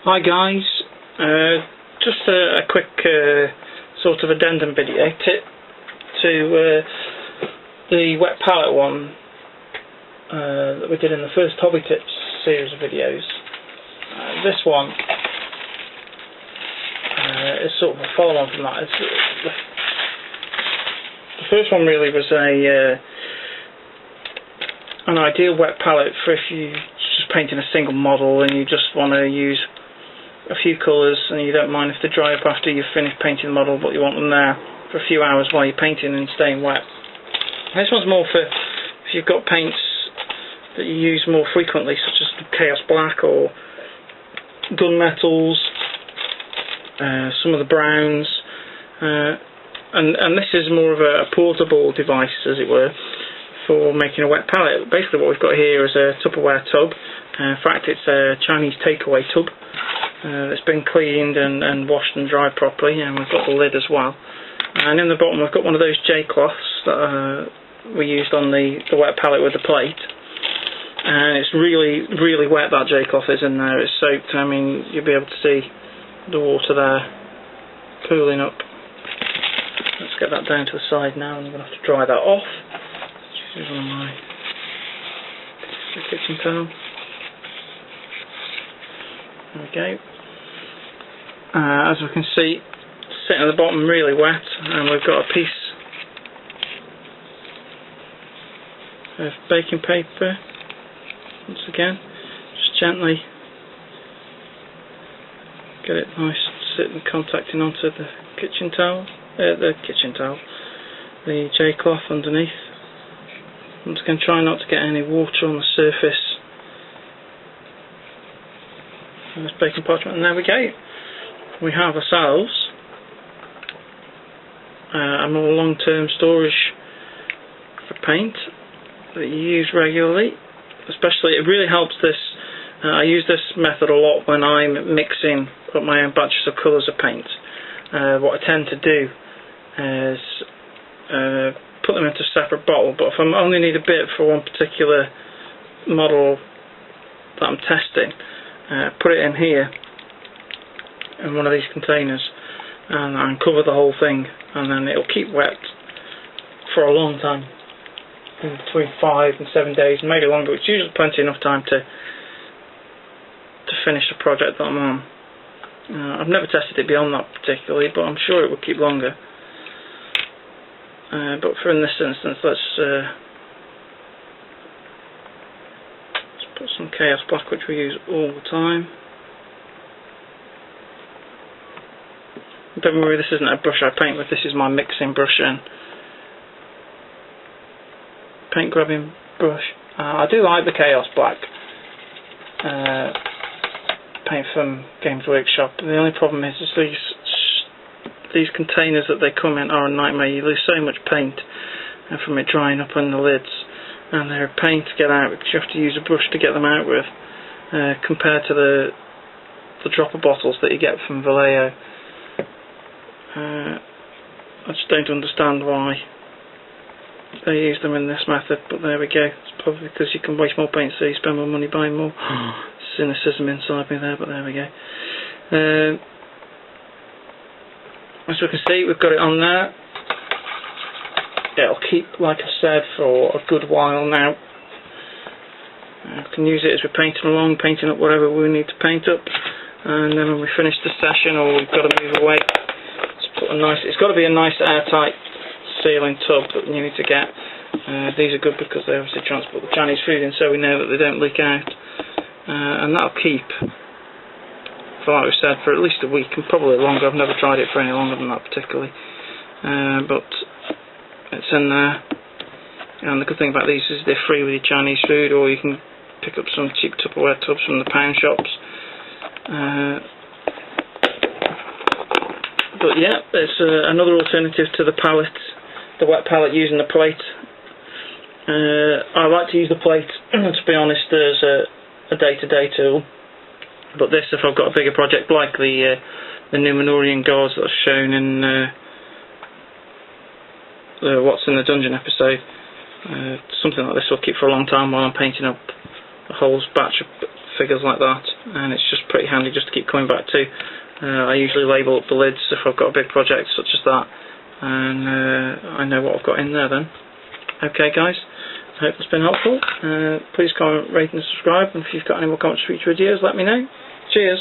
Hi guys, just a quick sort of addendum video to the wet palette one that we did in the first Hobby Tips series of videos. This one is sort of a follow-on from that. The first one really was an ideal wet palette for if you just painting a single model and you just want to use a few colours and you don't mind if they dry up after you've finished painting the model, but you want them there for a few hours while you're painting and staying wet. This one's more for if you've got paints that you use more frequently, such as Chaos Black or gunmetals, some of the browns, and this is more of a portable device, as it were, for making a wet palette. Basically what we've got here is a Tupperware tub. In fact, it's a Chinese takeaway tub. It's been cleaned and washed and dried properly, and we've got the lid as well. And in the bottom we've got one of those J-cloths that we used on the wet palette with the plate. And it's really, really wet, that J-cloth is in there. It's soaked. I mean, you'll be able to see the water there pooling up. Let's get that down to the side now, and I'm going to have to dry that off. This is one of my kitchen towel. There we go. As we can see, sitting at the bottom really wet, and we've got a piece of baking paper. Once again, just gently get it nice, sitting contacting onto the kitchen towel, the J-cloth underneath. Once again, try not to get any water on the surface. And this baking parchment, and there we go. We have ourselves a more long-term storage for paint that you use regularly. Especially, it really helps this. I use this method a lot when I'm mixing up my own batches of colours of paint. What I tend to do is put them into a separate bottle, but if I only need a bit for one particular model that I'm testing, put it in here in one of these containers and cover the whole thing, and then it'll keep wet for a long time, between 5 and 7 days, maybe longer. It's usually plenty enough time to finish the project that I'm on. I've never tested it beyond that particularly, but I'm sure it will keep longer. But for in this instance, let's put some Chaos Black, which we use all the time. Don't worry, this isn't a brush I paint with, this is my mixing brush and paint grabbing brush. I do like the Chaos Black paint from Games Workshop. The only problem is these containers that they come in are a nightmare. You lose so much paint from it drying up on the lids, and they're a pain to get out because you have to use a brush to get them out with, compared to the dropper bottles that you get from Vallejo. I just don't understand why they use them in this method, but there we go. It's probably because you can waste more paint, so you spend more money buying more. Cynicism inside me there, but there we go. As we can see, we've got it on there. It'll keep, like I said, for a good while now. We can use it as we're painting along, painting up whatever we need to paint up, and then when we finish the session or we've got to move away, it's got to be a nice airtight sealing tub that you need to get. These are good because they obviously transport the Chinese food in, so we know that they don't leak out, and that'll keep, for like we said, for at least a week and probably longer. I've never tried it for any longer than that particularly, but it's in there. And the good thing about these is they're free with your Chinese food, or you can pick up some cheap Tupperware tubs from the pound shops. But yeah, it's another alternative to the palette, the wet palette using the plate. I like to use the plate, to be honest, as a day-to-day tool. But this, if I've got a bigger project like the Numenorian gods that I've shown in the What's in the Dungeon episode, something like this will keep for a long time while I'm painting up a whole batch of figures like that, and it's just pretty handy just to keep coming back to. I usually label up the lids if I've got a big project such as that, and I know what I've got in there then. Okay guys, I hope it's been helpful. Please comment, rate and subscribe, and if you've got any more comments for future videos, let me know. Cheers!